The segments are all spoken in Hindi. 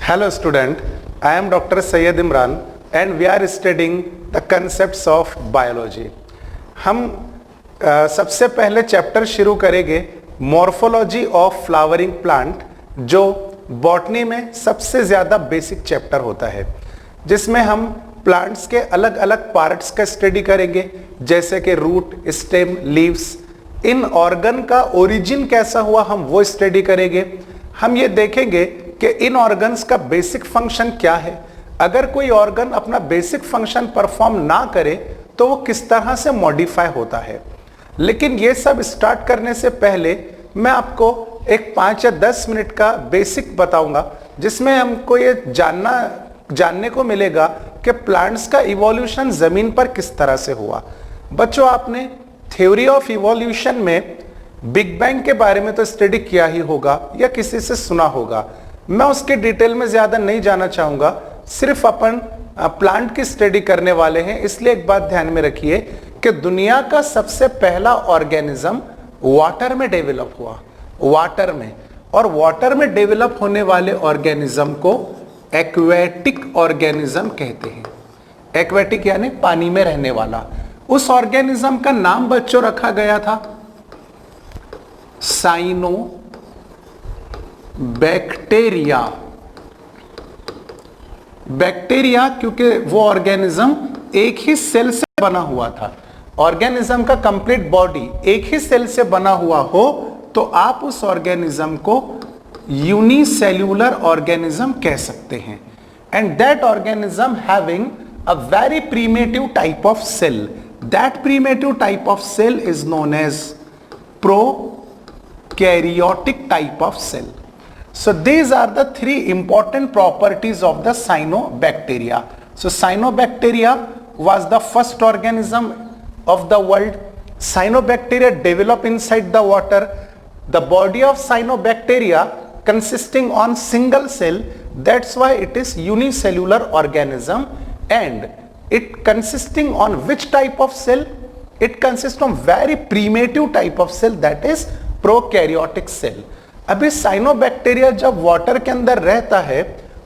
Hello student, I am Dr. Syed Imran and we are studying the concepts of biology. हम सबसे पहले चैप्टर शुरू करेंगे मॉर्फोलॉजी ऑफ फ्लावरिंग प्लांट, जो बॉटनी में सबसे ज़्यादा बेसिक चैप्टर होता है, जिसमें हम प्लांट्स के अलग अलग पार्ट्स का स्टडी करेंगे, जैसे कि रूट, स्टेम, लीव्स। इन ऑर्गन का ओरिजिन कैसा हुआ हम वो स्टडी करेंगे। हम ये देखेंगे कि इन ऑर्गन्स का बेसिक फंक्शन क्या है। अगर कोई ऑर्गन अपना बेसिक फंक्शन परफॉर्म ना करे तो वो किस तरह से मॉडिफाई होता है। लेकिन ये सब स्टार्ट करने से पहले मैं आपको एक 5 या 10 मिनट का बेसिक बताऊंगा, जिसमें हमको ये जानने को मिलेगा कि प्लांट्स का इवोल्यूशन जमीन पर किस तरह से हुआ। बच्चों, आपने थ्योरी ऑफ इवोल्यूशन में बिग बैंग के बारे में तो स्टडी किया ही होगा या किसी से सुना होगा। मैं उसके डिटेल में ज्यादा नहीं जाना चाहूंगा, सिर्फ अपन प्लांट की स्टडी करने वाले हैं। इसलिए एक बात ध्यान में रखिए कि दुनिया का सबसे पहला ऑर्गेनिज्म वाटर में डेवलप हुआ, वाटर में। और वाटर में डेवलप होने वाले ऑर्गेनिज्म को एक्वेटिक ऑर्गेनिज्म कहते हैं। एक्वेटिक यानी पानी में रहने वाला। उस ऑर्गेनिज्म का नाम बच्चों रखा गया था साइनोबैक्टीरिया। बैक्टीरिया क्योंकि वो ऑर्गेनिज्म एक ही सेल से बना हुआ था। ऑर्गेनिज्म का कंप्लीट बॉडी एक ही सेल से बना हुआ हो तो आप उस ऑर्गेनिज्म को यूनिसेल्यूलर ऑर्गेनिज्म कह सकते हैं। And that organism having a very primitive type of cell, that primitive type of cell is known as prokaryotic type of cell. So these are the 3 important properties of the cyanobacteria. So cyanobacteria was the first organism of the world. Cyanobacteria develop inside the water. The body of cyanobacteria consisting on single cell, that's why it is unicellular organism. And it consisting on which type of cell? It consists of very primitive type of cell, that is prokaryotic cell. अभी साइनोबैक्टीरिया जब वाटर के अंदर रहता है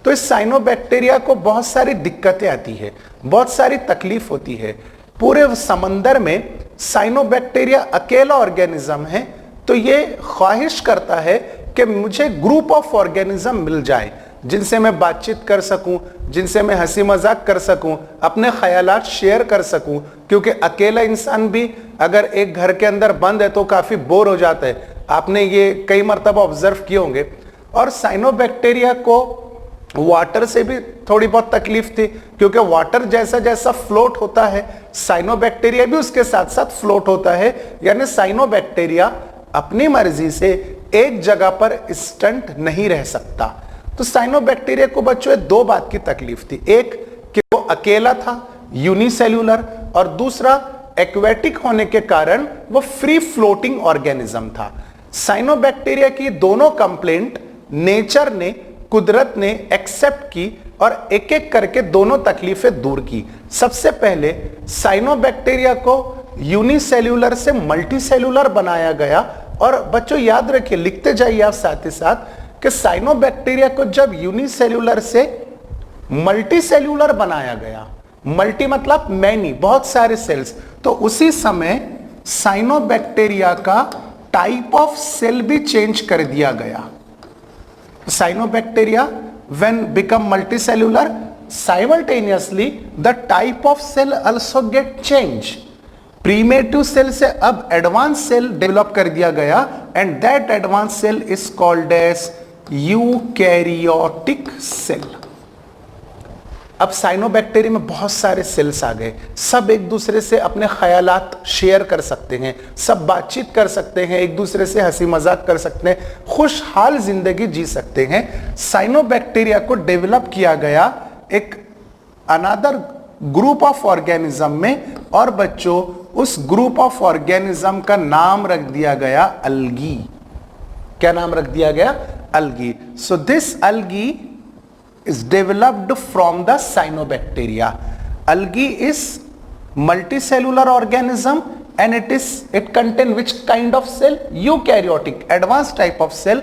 तो इस साइनोबैक्टीरिया को बहुत सारी दिक्कतें आती है, बहुत सारी तकलीफ होती है। पूरे समंदर में साइनोबैक्टीरिया अकेला ऑर्गेनिज्म है, तो ये ख्वाहिश करता है कि मुझे ग्रुप ऑफ ऑर्गेनिज्म मिल जाए जिनसे मैं बातचीत कर सकूं, जिनसे मैं हंसी मजाक कर सकूं, अपने ख्यालात शेयर कर सकूं। क्योंकि अकेला इंसान भी अगर एक घर के अंदर बंद है तो काफी बोर हो जाता है। आपने ये कई मर्तबा ऑब्जर्व किए होंगे। और साइनोबैक्टीरिया को वाटर से भी थोड़ी बहुत तकलीफ थी, क्योंकि वाटर जैसा जैसा फ्लोट होता है साइनोबैक्टीरिया भी उसके साथ साथ फ्लोट होता है। यानी साइनोबैक्टीरिया अपनी मर्जी से एक जगह पर स्टंट नहीं रह सकता। तो साइनोबैक्टीरिया को बच्चों 2 बात की तकलीफ थी, एक कि वो अकेला था यूनिसेल्यूलर, और दूसरा एक्वेटिक होने के कारण वो फ्री फ्लोटिंग ऑर्गेनिज्म था। साइनोबैक्टीरिया की दोनों कंप्लेंट नेचर ने, कुदरत ने एक्सेप्ट की और एक एक करके दोनों तकलीफें दूर की। सबसे पहले साइनोबैक्टीरिया को यूनिसेल्यूलर से मल्टीसेल्यूलर बनाया गया। और बच्चों याद रखिए, लिखते जाइए आप साथ ही साथ, कि साइनोबैक्टीरिया को जब यूनिसेल्यूलर से मल्टीसेल्यूलर बनाया गया, मल्टी मतलब मैनी, बहुत सारे सेल्स, तो उसी समय साइनोबैक्टीरिया का टाइप ऑफ सेल भी चेंज कर दिया गया। Cyanobacteria when become multicellular, simultaneously the type of cell also get change. Primitive cell से अब एडवांस सेल डेवलप कर दिया गया, and that advance cell is called as eukaryotic cell. अब साइनोबैक्टीरिया में बहुत सारे सेल्स आ गए, सब एक दूसरे से अपने ख्यालात शेयर कर सकते हैं, सब बातचीत कर सकते हैं, एक दूसरे से हंसी मजाक कर सकते हैं, खुशहाल जिंदगी जी सकते हैं। साइनोबैक्टीरिया को डेवलप किया गया एक अनदर ग्रुप ऑफ ऑर्गेनिज्म में, और बच्चों उस ग्रुप ऑफ ऑर्गेनिज्म का नाम रख दिया गया अल्गी। क्या नाम रख दिया गया? Algae. So this algae is developed from the cyanobacteria. Algae is multicellular organism and it contain which kind of cell? Eukaryotic, advanced type of cell.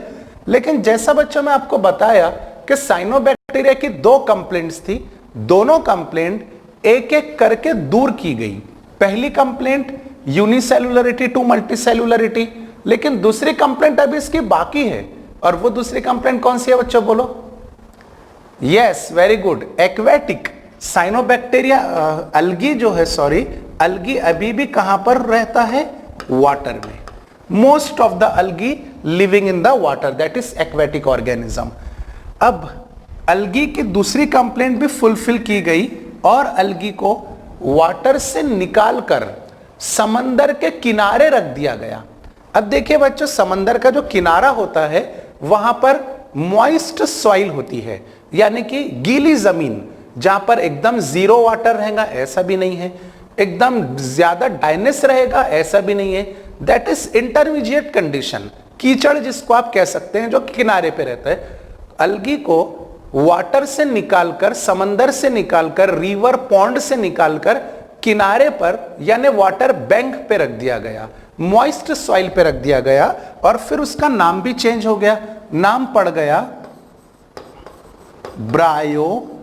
लेकिन जैसा बच्चों मैं आपको बताया कि साइनोबैक्टीरिया बैक्टीरिया की दो कंप्लेंट्स थी, दोनों कंप्लेंट एक एक करके दूर की गई। पहली कंप्लेंट यूनिसेलुलरिटी टू मल्टीसेलुलरिटी, लेकिन दूसरी कंप्लेंट अभी इसकी बाकी है, और वो दूसरी कंप्लेंट कौन सी है बच्चों, बोलो? Yes, very good, aquatic cyanobacteria. Algae जो है, सॉरी, अलगी अभी भी कहां पर रहता है? वाटर में। Most of the algae living in the water, that is aquatic organism. अब अलगी की दूसरी कंप्लेंट भी फुलफिल की गई और अलगी को वाटर से निकालकर समंदर के किनारे रख दिया गया। अब देखिए बच्चों, समंदर का जो किनारा होता है वहां पर मॉइस्ट सॉइल होती है, यानी कि गीली जमीन, जहां पर एकदम जीरो वाटर रहेगा ऐसा भी नहीं है, एकदम ज्यादा ड्राइनेस रहेगा ऐसा भी नहीं है, दैट इज इंटरमीडिएट कंडीशन, कीचड़ जिसको आप कह सकते हैं, जो किनारे पे रहता है। अलगी को वाटर से निकालकर, समंदर से निकालकर, रिवर पॉन्ड से निकालकर किनारे पर यानी वाटर बैंक पे रख दिया गया, मॉइस्ट सॉइल पे रख दिया गया, और फिर उसका नाम भी चेंज हो गया, नाम पड़ गया ब्रायोफाइटा।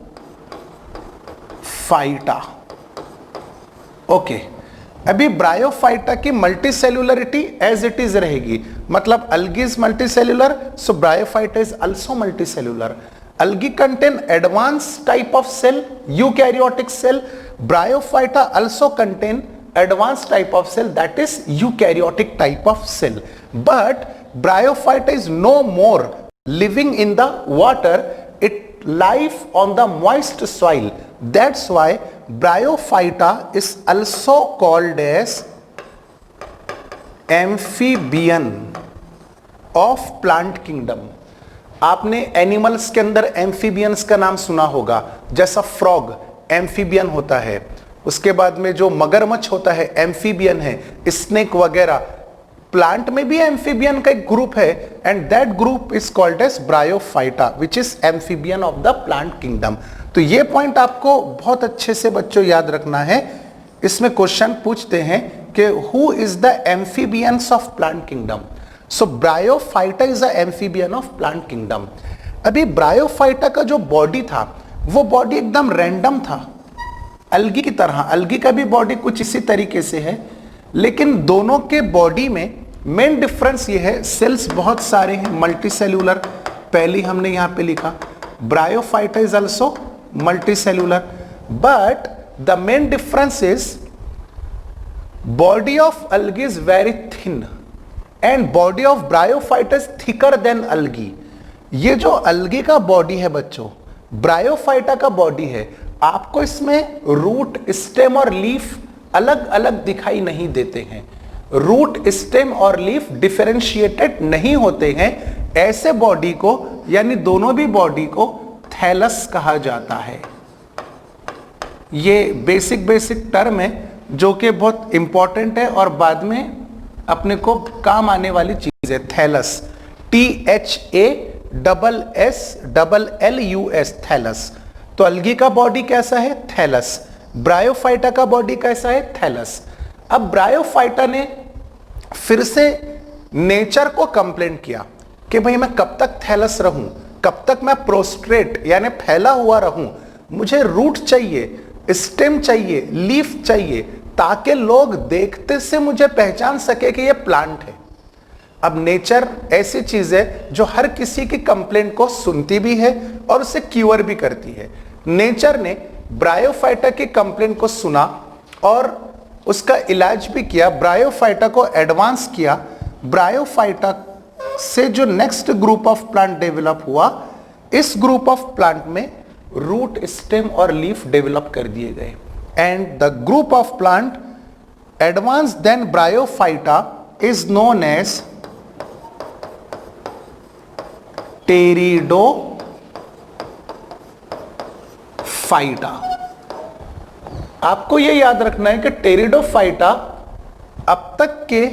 ओके, अभी ब्रायोफाइटा की मल्टीसेलुलरिटी एज इट इज रहेगी, मतलब algae is multicellular, so bryophyta is also multicellular. Algae contain advanced type of cell, eukaryotic cell. Bryophyta also contain advanced type of cell, that is eukaryotic type of cell. But bryophyta is no more living in the water, it live on the moist soil. That's why bryophyta is also called as amphibian of plant kingdom. आपने एनिमल्स के अंदर एम्फीबियंस का नाम सुना होगा, जैसा फ्रॉग एम्फीबियन होता है, उसके बाद में जो मगरमच्छ होता है एम्फीबियन है, स्नेक वगैरह। प्लांट में भी एम्फीबियन का एक ग्रुप है, and that group is called as bryophyta, which is amphibian of the plant kingdom. तो ये पॉइंट आपको बहुत अच्छे से बच्चों याद रखना है। इसमें क्वेश्चन पूछते हैं कि who is the amphibians of plant kingdom. So bryophyta is the amphibian of plant kingdom. अभी ब्रायोफाइटा का जो बॉडी था वो बॉडी एकदम रैंडम था, अलगी की तरह। अलगी का भी बॉडी कुछ इसी तरीके से है, लेकिन दोनों के बॉडी में मेन डिफरेंस ये है, सेल्स बहुत सारे हैं, मल्टी सेल्यूलर। पहली हमने यहां पे लिखा bryophyta is also multi cellular, but the main difference is body of algae is very thin and body of bryophyta is thicker than algae. ये जो algae का बॉडी है बच्चों, ब्रायोफाइटा का बॉडी है, आपको इसमें रूट, स्टेम और लीफ अलग अलग दिखाई नहीं देते हैं। रूट, स्टेम और लीफ डिफरेंशिएटेड नहीं होते हैं। ऐसे बॉडी को, यानी दोनों भी बॉडी को थैलस कहा जाता है। ये बेसिक टर्म है जो कि बहुत इंपॉर्टेंट है और बाद में अपने को काम आने वाली चीज है। Thallus, THASSLLUS, thallus. तो अलगी का बॉडी कैसा है? थैलस। ब्रायोफाइटा का बॉडी कैसा है? थैलस। अब ब्रायोफाइटा ने फिर से नेचर को कंप्लेंट किया कि भाई मैं कब तक थैलस रहूं, कब तक मैं प्रोस्ट्रेट यानी फैला हुआ रहूं, मुझे रूट चाहिए, स्टेम चाहिए, लीफ चाहिए, ताकि लोग देखते से मुझे पहचान सके कि ये प्लांट है। अब नेचर ऐसी चीज है जो हर किसी की कंप्लेंट को सुनती भी है और उसे क्यूर भी करती है। नेचर ने ब्रायोफाइटा की कंप्लेंट को सुना और उसका इलाज भी किया, ब्रायोफाइटा को एडवांस किया। ब्रायोफाइटा से जो next group of plant develop हुआ, इस ग्रुप ऑफ प्लांट में रूट, स्टेम और लीफ डेवलप कर दिए गए, and the group of plant advance than bryophyta is known as pteridophyta. आपको यह याद रखना है कि टेरिडोफाइटा अब तक के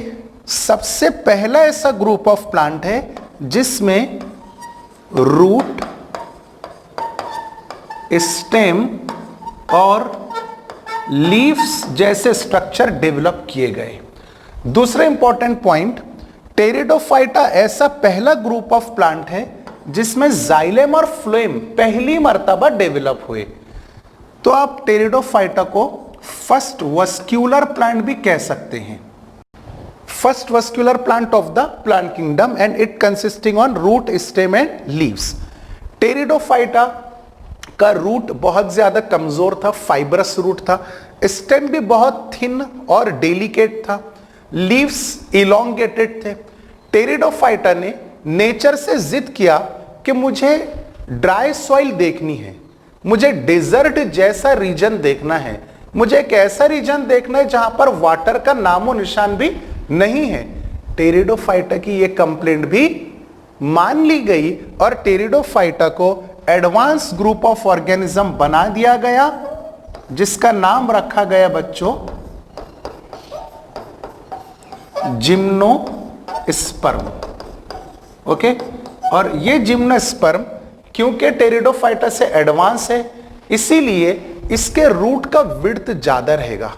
सबसे पहला ऐसा ग्रुप ऑफ प्लांट है जिसमें रूट, स्टेम और लीव्स जैसे स्ट्रक्चर डेवलप किए गए। दूसरा इंपॉर्टेंट पॉइंट, टेरिडोफाइटा ऐसा पहला ग्रुप ऑफ प्लांट है जिसमें जाइलम और फ्लोएम पहली मर्तबा डेवलप हुए। तो आप टेरिडोफाइटा को फर्स्ट वस्क्यूलर प्लांट भी कह सकते हैं, first vascular plant of the plant kingdom, and it consisting on root, stem and leaves. Pteridophyta का रूट बहुत ज्यादा कमजोर था, फाइबरस रूट था, स्टेम भी बहुत थिन और डेलिकेट था, लीव्स इलोंगेटेड थे। टेरिडोफाइटा ने नेचर से जिद किया कि मुझे ड्राई सॉइल देखनी है, मुझे डेजर्ट जैसा रीजन देखना है, मुझे एक ऐसा रीजन देखना है जहां पर वाटर का नामो निशान भी नहीं है। टेरिडोफाइटा की यह कंप्लेंट भी मान ली गई और टेरिडोफाइटा को एडवांस ग्रुप ऑफ ऑर्गेनिज्म बना दिया गया, जिसका नाम रखा गया बच्चों जिम्नोस्पर्म। ओके, और ये जिम्नोस्पर्म क्योंकि टेरिडोफाइटा से एडवांस है, इसीलिए इसके रूट का विड्थ ज्यादा रहेगा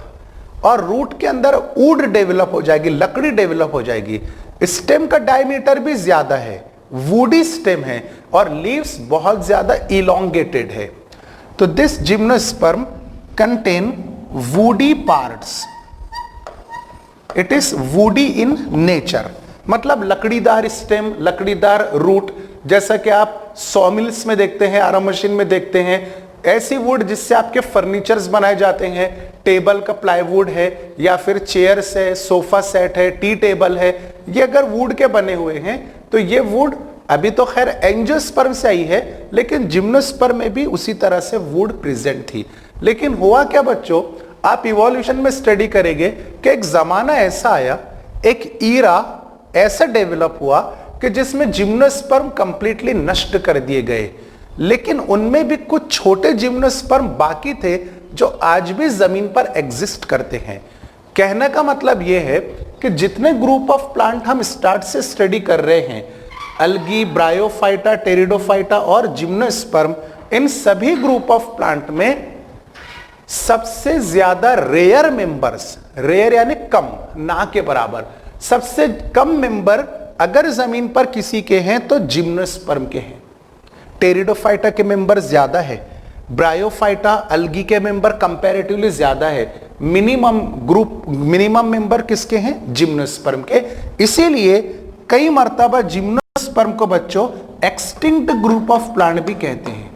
और रूट के अंदर वुड डेवलप हो जाएगी, लकड़ी डेवलप हो जाएगी। स्टेम का डायमीटर भी ज्यादा है, वुडी स्टेम है, और लीव्स बहुत ज्यादा इलोंगेटेड है। तो this gymnosperm contain woody parts, it is woody in nature, मतलब लकड़ीदार स्टेम, लकड़ीदार रूट, जैसा कि आप सॉमिल्स में देखते हैं, आरा मशीन में देखते हैं, ऐसी वुड जिससे आपके फर्नीचर्स बनाए जाते हैं, टेबल का प्लाईवुड है या फिर चेयर्स है, सोफा सेट है, टी टेबल है, ये अगर वुड के बने हुए हैं तो ये वुड अभी तो खैर एंजियोस्पर्म से आई है, लेकिन जिम्नोस्पर्म में भी उसी तरह से वुड प्रेजेंट थी। लेकिन हुआ क्या बच्चों, आप इवोल्यूशन में स्टडी करेंगे कि एक जमाना ऐसा आया, एक ईरा ऐसा डेवलप हुआ कि जिसमें जिम्नोस्पर्म कंप्लीटली नष्ट कर दिए गए, लेकिन उनमें भी कुछ छोटे जिम्नोस्पर्म बाकी थे जो आज भी जमीन पर एग्जिस्ट करते हैं। कहने का मतलब यह है कि जितने ग्रुप ऑफ प्लांट हम स्टार्ट से स्टडी कर रहे हैं, अल्गी, ब्रायोफाइटा, टेरिडोफाइटा और जिम्नोस्पर्म, इन सभी ग्रुप ऑफ प्लांट में सबसे ज्यादा रेयर मेंबर्स, रेयर यानी कम, ना के बराबर, सबसे कम मेंबर अगर जमीन पर किसी के हैं तो जिम्नोस्पर्म के हैं। टेरिडोफाइटा के मेंबर ज्यादा है, ब्रायोफाइटा, अल्गी के मेंबर कंपैरेटिवली ज्यादा है, मिनिमम मेंबर किसके हैं, जिम्नोस्पर्म के। इसीलिए कई मर्तबा जिम्नोस्पर्म को बच्चों एक्सटिंक्ट ग्रुप ऑफ प्लांट भी कहते हैं।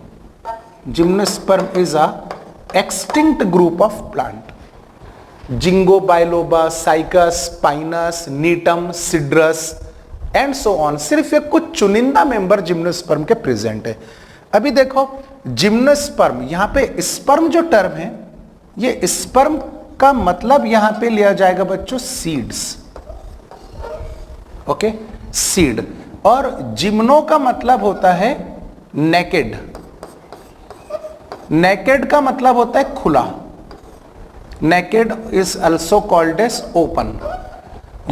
Gymnosperm is a extinct group of plant. Ginkgo biloba, cycas, Pinus, नीटम, Cedrus and so on, सिर्फ ये कुछ चुनिंदा मेंबर जिम्नोस्पर्म के प्रेजेंट है। अभी देखो जिम्नोस्पर्म, यहां पे स्पर्म जो टर्म है, ये स्पर्म का मतलब यहां पे लिया जाएगा बच्चों सीड्स। ओके, सीड, और जिम्नो का मतलब होता है नेकेड, नेकेड का मतलब होता है खुला, naked is also called as open.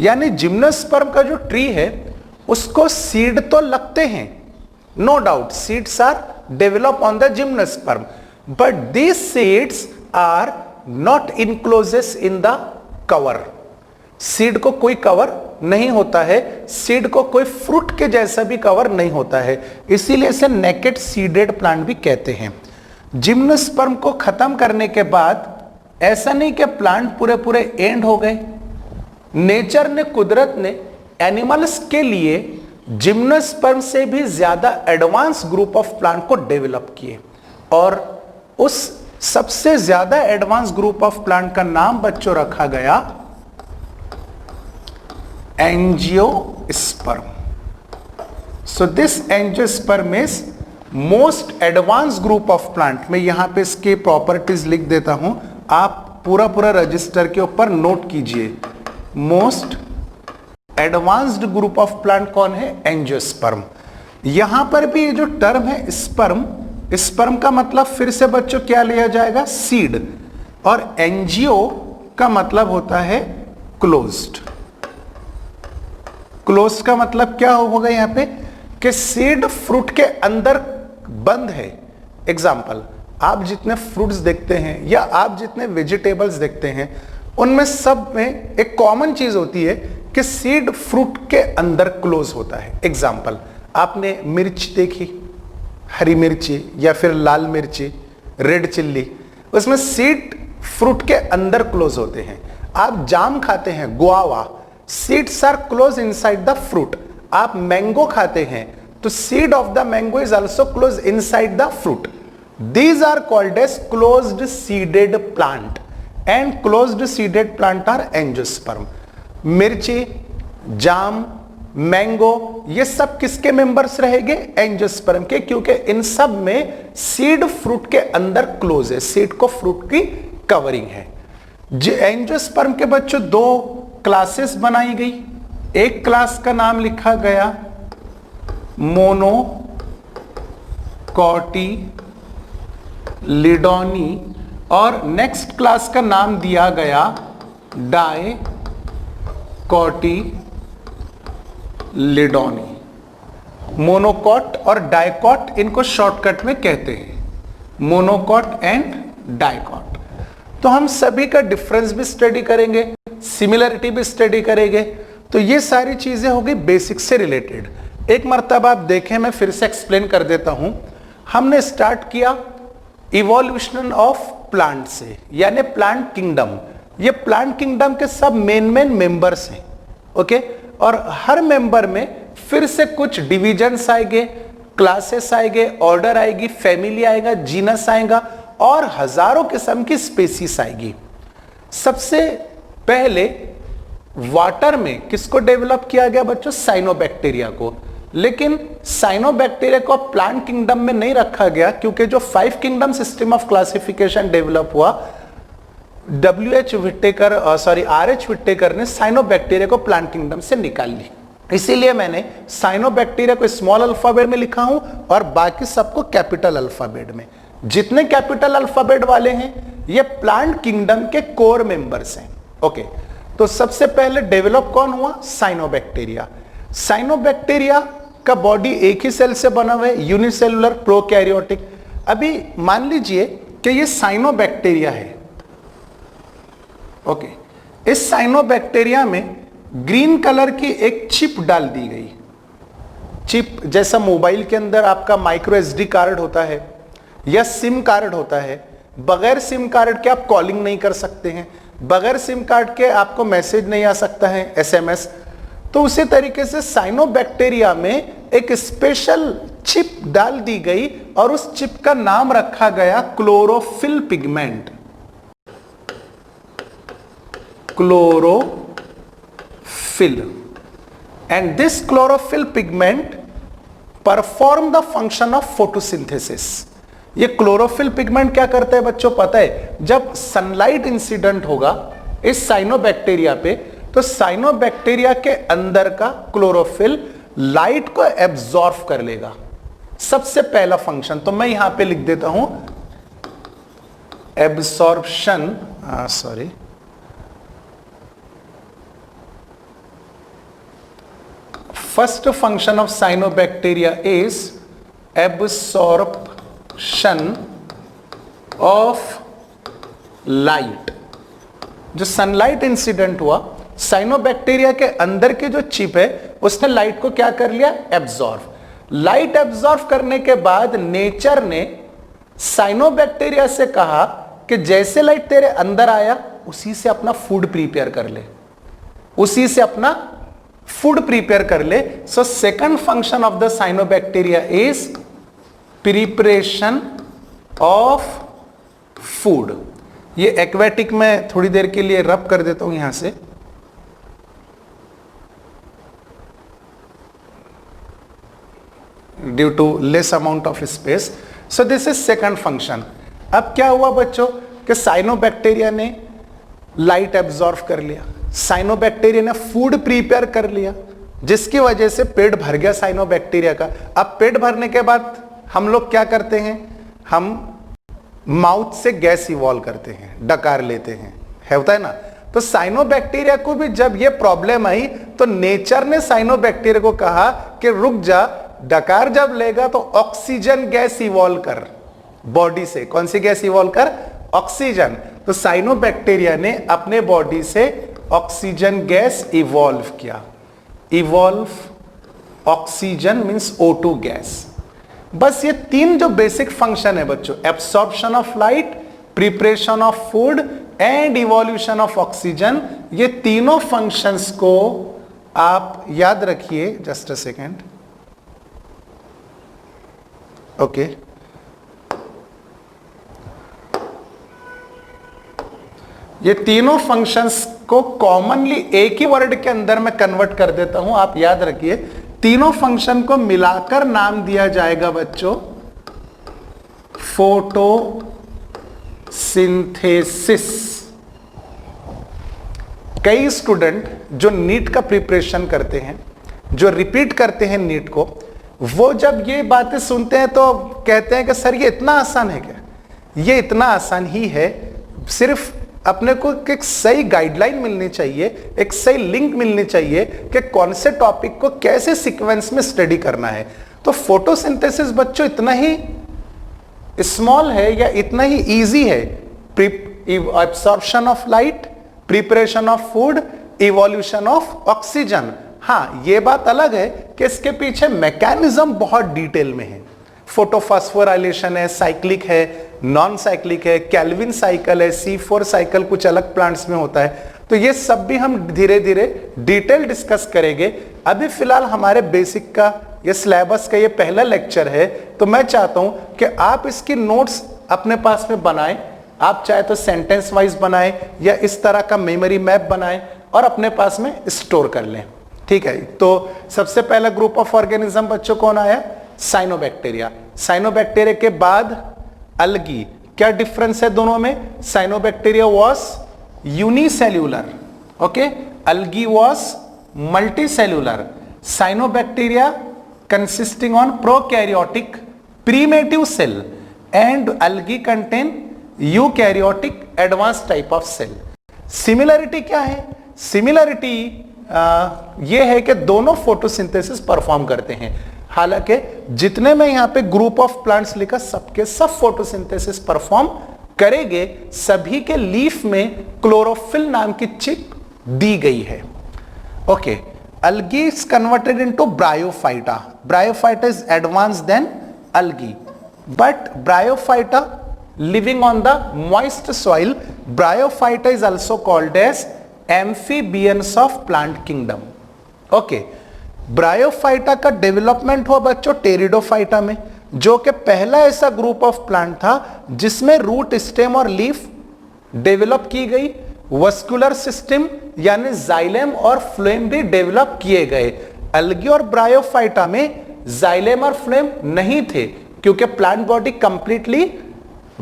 यानी जिम्नोस्पर्म का जो ट्री है उसको सीड तो लगते हैं, no doubt seeds are develop on the gymnosperm, but these seeds are not encloses in the cover. Seed को कोई कवर नहीं होता है, सीड को कोई फ्रूट के जैसा भी कवर नहीं होता है, इसीलिए इसे नेकेड सीडेड प्लांट भी कहते हैं। जिम्नोस्पर्म को खत्म करने के बाद ऐसा नहीं कि प्लांट पूरे पूरे एंड हो गए, नेचर ने, कुदरत ने एनिमल्स के लिए जिम्नोस्पर्म से भी ज्यादा एडवांस ग्रुप ऑफ प्लांट को डेवलप किए, और उस सबसे ज्यादा एडवांस ग्रुप ऑफ प्लांट का नाम बच्चों रखा गया angiosperm. So this angiosperm is most advance group of plant. मैं यहां पे इसके प्रॉपर्टीज लिख देता हूं, आप पूरा पूरा रजिस्टर के ऊपर नोट कीजिए। Most advanced group of plant कौन है, एंजियोस्पर्म। यहां पर भी ये जो टर्म है स्पर्म, स्पर्म का मतलब फिर से बच्चों क्या लिया जाएगा, सीड, और एंजियो का मतलब होता है क्लोज्ड। क्लोज्ड का मतलब क्या होगा यहां पे, कि सीड फ्रूट के अंदर बंद है। एग्जाम्पल, आप जितने फ्रूट्स देखते हैं या आप जितने वेजिटेबल्स देखते हैं, उनमें सब में एक कॉमन चीज होती है कि सीड फ्रूट के अंदर क्लोज होता है। एग्जाम्पल, आपने मिर्च देखी, हरी मिर्ची या फिर लाल मिर्ची, रेड चिल्ली, उसमें सीड फ्रूट के अंदर क्लोज होते हैं। आप जाम खाते हैं, guava, seeds are close inside the fruit. आप मैंगो खाते हैं तो seed of the mango is also close inside the fruit. These are called as closed seeded plant and closed seeded plant are angiosperm। मिर्ची, जाम, मैंगो, ये सब किसके मेंबर्स रहेंगे? एंजियोस्पर्म के, क्योंकि इन सब में सीड फ्रूट के अंदर क्लोज है, सीड को फ्रूट की कवरिंग है। एंजियोस्पर्म के बच्चों दो क्लासेस बनाई गई। एक क्लास का नाम लिखा गया मोनोकोटिलीडोनी और नेक्स्ट क्लास का नाम दिया गया डाइकोटिलीडोनी। मोनोकोट और डाइकोट इनको शॉर्टकट में कहते हैं, मोनोकोट एंड डाइकोट। तो हम सभी का डिफरेंस भी स्टडी करेंगे, सिमिलरिटी भी स्टडी करेंगे। तो ये सारी चीजें होगी बेसिक से रिलेटेड। एक मर्तबा आप देखें, मैं फिर से एक्सप्लेन कर देता हूं। हमने स्टार्ट किया इवोल्यूशन ऑफ प्लांट से, यानी प्लांट किंगडम। ये प्लांट किंगडम के सब मेन मेंबर्स हैं, ओके। और हर मेंबर में फिर से कुछ डिविजन्स आएंगे, क्लासेस आएंगे, ऑर्डर आएगी, फैमिली आएगा, जीनस आएगा और हजारों किस्म की स्पेसीज आएगी। सबसे पहले वाटर में किसको डेवलप किया गया बच्चों? साइनोबैक्टीरिया को। लेकिन साइनोबैक्टीरिया को प्लांट किंगडम में नहीं रखा गया, क्योंकि जो 5 kingdom system of classification develop हुआ, RH विट्टेकर ने साइनोबैक्टीरिया को प्लांट किंगडम से निकाल ली। इसीलिए मैंने साइनोबैक्टीरिया को स्मॉल अल्फाबेट में लिखा हूं और बाकी सबको कैपिटल अल्फाबेट में। जितने कैपिटल अल्फाबेट वाले हैं ये प्लांट किंगडम के कोर मेंबर्स हैं, ओके। तो सबसे पहले डेवलप कौन हुआ? साइनोबैक्टीरिया। साइनोबैक्टीरिया का बॉडी एक ही सेल से बना हुआ है, यूनिसेलुलर प्रोकैरियोटिक। अभी मान लीजिए कि ये साइनोबैक्टीरिया है, ओके। इस साइनोबैक्टीरिया में ग्रीन कलर की एक चिप डाल दी गई। चिप जैसा मोबाइल के अंदर आपका माइक्रो SD कार्ड होता है या सिम कार्ड होता है। बगैर सिम कार्ड के आप कॉलिंग नहीं कर सकते हैं, बगैर सिम कार्ड के आपको मैसेज नहीं आ सकता है, SMS। तो उसी तरीके से साइनोबैक्टीरिया में एक स्पेशल चिप डाल दी गई और उस चिप का नाम रखा गया chlorophyll pigment. Chlorophyll. And this chlorophyll pigment perform the function of photosynthesis. ये क्लोरोफिल पिगमेंट क्या करता है बच्चों पता है? जब सनलाइट इंसिडेंट होगा इस साइनोबैक्टीरिया पे, तो साइनोबैक्टीरिया के अंदर का क्लोरोफिल लाइट को एब्जॉर्ब कर लेगा। सबसे पहला फंक्शन तो मैं यहां पे लिख देता हूं, absorption, first function of cyanobacteria is absorption of light. जो सनलाइट इंसिडेंट हुआ, साइनोबैक्टीरिया के अंदर की जो चिप है उसने लाइट को क्या कर लिया? एब्जॉर्ब। लाइट एब्जॉर्ब करने के बाद नेचर ने साइनोबैक्टीरिया से कहा कि जैसे लाइट तेरे अंदर आया उसी से अपना फूड प्रिपेयर कर ले, उसी से अपना फूड प्रिपेयर कर ले। So second function of the cyanobacteria is preparation of food. ये एक्वेटिक में थोड़ी देर के लिए रब कर देता हूं यहां से। Due to less amount of space, so this is second function. अब क्या हुआ बच्चों कि साइनोबैक्टीरिया ने लाइट एब्जॉर्ब कर लिया, साइनोबैक्टीरिया ने फूड प्रिपेयर कर लिया, जिसकी वजह से पेट भर गया साइनोबैक्टीरिया का। अब पेट भरने के बाद हम लोग क्या करते हैं? हम माउथ से गैस इवॉल्व करते हैं, डकार लेते हैं, होता है ना। तो साइनोबैक्टीरिया को भी जब ये प्रॉब्लम आई तो नेचर ने साइनोबैक्टीरिया को कहा कि रुक जा, डकार जब लेगा तो ऑक्सीजन गैस इवॉल्व कर बॉडी से। कौन सी गैस इवॉल्व कर? ऑक्सीजन। तो साइनोबैक्टीरिया ने अपने बॉडी से ऑक्सीजन गैस इवॉल्व किया। Evolve oxygen means O2 gas. बस ये तीन जो बेसिक फंक्शन है बच्चों, absorption of light, preparation of food and evolution of oxygen, ये तीनों फंक्शंस को आप याद रखिए। Just a second, okay. ये तीनों फंक्शंस को कॉमनली एक ही वर्ड के अंदर मैं कन्वर्ट कर देता हूं, आप याद रखिए। तीनों फंक्शन को मिलाकर नाम दिया जाएगा बच्चों फोटोसिंथेसिस। कई स्टूडेंट जो नीट का प्रिपरेशन करते हैं, जो रिपीट करते हैं नीट को, वो जब ये बातें सुनते हैं तो कहते हैं कि सर ये इतना आसान है क्या? ये इतना आसान ही है, सिर्फ अपने को एक सही गाइडलाइन मिलनी चाहिए, एक सही लिंक मिलनी चाहिए कि कौन से टॉपिक को कैसे सीक्वेंस में स्टडी करना है। तो फोटोसिंथेसिस बच्चों इतना ही स्मॉल है या इतना ही इजी है, absorption of light, preparation of food, evolution of oxygen. हाँ, ये बात अलग है कि इसके पीछे मैकेनिज्म बहुत डिटेल में है। फोटोफॉस्फोराइलेशन है, साइक्लिक है, नॉन साइक्लिक है, कैल्विन साइकिल है, C4 साइकिल कुछ अलग प्लांट्स में होता है। तो ये सब भी हम धीरे धीरे डिटेल डिस्कस करेंगे। अभी फिलहाल हमारे बेसिक का, ये सिलेबस का ये पहला लेक्चर है, तो मैं चाहता हूं कि आप इसकी नोट्स अपने पास में बनाएं। आप चाहे तो सेंटेंस वाइज बनाएं या इस तरह का मेमोरी मैप बनाएं और अपने पास में स्टोर कर लें, ठीक है। तो सबसे पहला ग्रुप ऑफ ऑर्गेनिज्म बच्चों कौन आया? साइनोबैक्टीरिया। साइनोबैक्टीरिया के बाद अल्गी। क्या डिफरेंस है दोनों में? Cyanobacteria was unicellular, okay, algae was multicellular. Cyanobacteria consisting on prokaryotic primitive cell and algae contain eukaryotic advance type of cell. Similarity क्या है? सिमिलरिटी ये है कि दोनों फोटोसिंथेसिस परफॉर्म करते हैं। हालांकि जितने में यहां पे ग्रुप ऑफ प्लांट्स लिखा, सबके सब फोटोसिंथेसिस परफॉर्म करेंगे। सभी के लीफ में क्लोरोफिल नाम की चिप दी गई है, okay. algae is converted into bryophyta. Bryophyta is advanced than algae, but bryophyta living on the moist soil, bryophyta is also called as amphibians of plant kingdom, okay. Bryophyta का डेवलपमेंट हुआ बच्चों टेरिडोफाइटा में, जो कि पहला ऐसा ग्रुप ऑफ प्लांट था जिसमें रूट, स्टेम और लीफ डेवलप की गई। वस्कुलर सिस्टम यानी जाइलेम और फ्लेम भी डेवलप किए गए। अल्गी और ब्रायोफाइटा में जाइलेम और फ्लेम नहीं थे, क्योंकि प्लांट बॉडी कंप्लीटली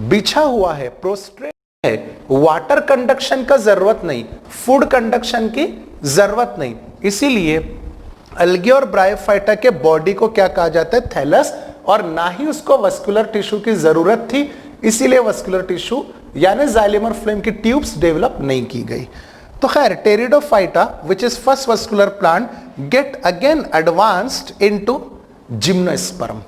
बिछा हुआ है, प्रोस्ट्रेट है। वाटर कंडक्शन का जरूरत नहीं, फूड कंडक्शन की जरूरत नहीं, इसीलिए अल्गी और ब्रायोफाइटा के बॉडी को क्या कहा जाता है? थैलस। और ना ही उसको वस्कुलर टिश्यू की जरूरत थी, इसीलिए वस्कुलर टिश्यू यानी जाइलेम और फ्लेम की ट्यूब्स डेवलप नहीं की गई। तो खैर, pteridophyta which is first vascular plant get again advanced into gymnosperm,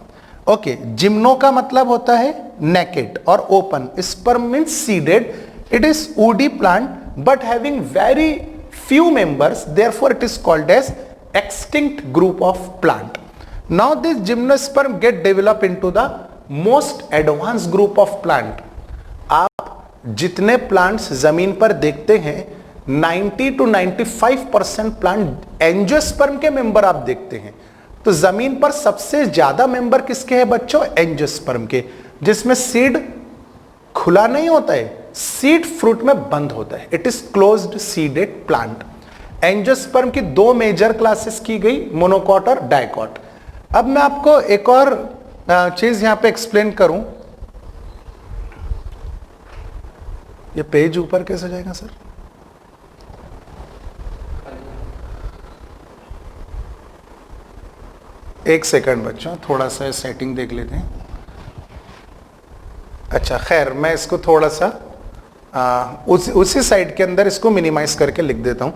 okay. Gymno का मतलब होता है नेकेड और open, sperm means seeded. It is woody plant but having very few members, therefore it is called as extinct group of plant. Now this gymnosperm get developed into the most advanced group of plant. आप जितने प्लांट्स जमीन पर देखते हैं 90 to 95% प्लांट एंजियोस्पर्म के मेंबर आप देखते हैं। तो जमीन पर सबसे ज्यादा मेंबर किसके हैं बच्चों? एंजियोस्पर्म के, जिसमें सीड खुला नहीं होता है, सीड फ्रूट में बंद होता है। It is closed seeded plant. Angiosperm की दो मेजर क्लासेस की गई, मोनोकॉट और डाइकॉट। अब मैं आपको एक और चीज यहां पे एक्सप्लेन करूं। ये पेज ऊपर कैसे जाएगा सर? एक सेकंड बच्चों, थोड़ा सा सेटिंग देख लेते हैं। अच्छा खैर, मैं इसको थोड़ा सा उसी साइड के अंदर इसको मिनिमाइज करके लिख देता हूं।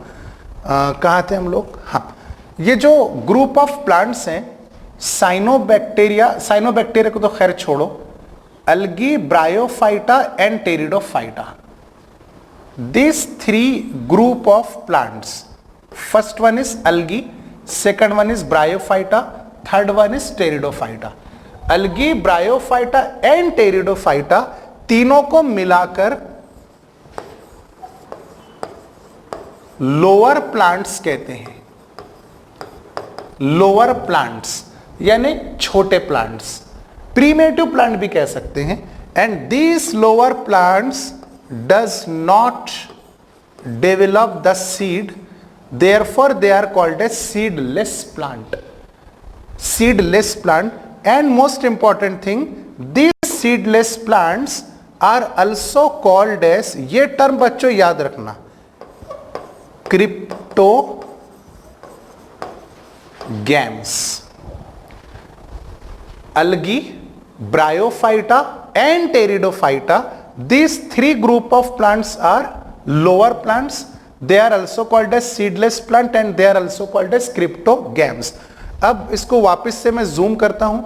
कहाँ थे हम लोग? हाँ, ये जो ग्रुप ऑफ प्लांट्स हैं साइनोबैक्टीरिया को तो खैर छोड़ो, algae, bryophyta and pteridophyta, this three group of plants. First one is algae, second one is bryophyta, third one is pteridophyta. Algae, bryophyta and pteridophyta तीनों को मिलाकर लोअर प्लांट्स कहते हैं। लोअर प्लांट्स यानी छोटे प्लांट्स, प्रीमेटिव प्लांट भी कह सकते हैं। And these lower plants does not develop the seed, therefore they are called as seedless plant. Seedless plant, and most important thing, these seedless plants are also called as, ये टर्म बच्चों याद रखना, cryptogams. Algae, bryophyta and pteridophyta, these three group of plants are lower plants. They are also called as seedless plant and they are also called as cryptogams. अब इसको वापस से मैं जूम करता हूं।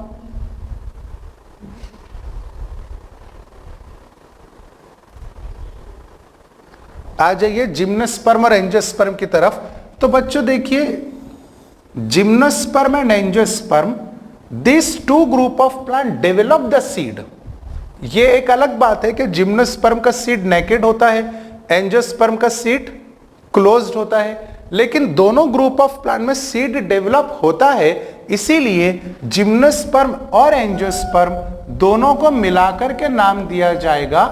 आ जाइए जिम्नोस्पर्म और एंजियोस्पर्म की तरफ। तो बच्चों देखिए, gymnosperm and angiosperm, this two group of plant develop the seed. ये एक अलग बात है कि जिम्नोस्पर्म का सीड नेकेड होता है, एंजियोस्पर्म का सीड क्लोज्ड होता है, लेकिन दोनों ग्रुप ऑफ प्लांट में सीड डेवलप होता है। इसीलिए जिम्नोस्पर्म और एंजियोस्पर्म दोनों को मिलाकर के नाम दिया जाएगा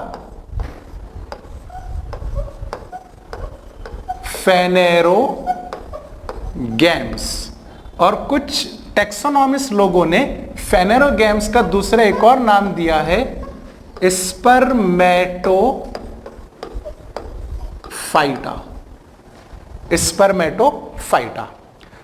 फेनेरोगैम्स। और कुछ टेक्सोनॉमिस्ट लोगों ने फेनेरोगैम्स का दूसरा एक और नाम दिया है स्पर्मेटोफाइटा। स्पर्मेटोफाइटा।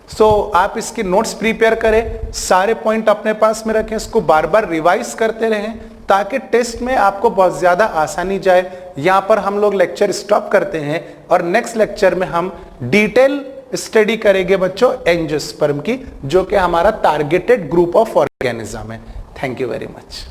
सो आप इसकी नोट्स प्रिपेयर करें, सारे पॉइंट अपने पास में रखें, इसको बार बार रिवाइज करते रहें ताकि टेस्ट में आपको बहुत ज्यादा आसानी जाए। यहां पर हम लोग लेक्चर स्टॉप करते हैं और नेक्स्ट लेक्चर में हम डिटेल स्टडी करेंगे बच्चों एंजियोस्पर्म की, जो कि हमारा टारगेटेड ग्रुप ऑफ ऑर्गेनिज्म है। Thank you very much.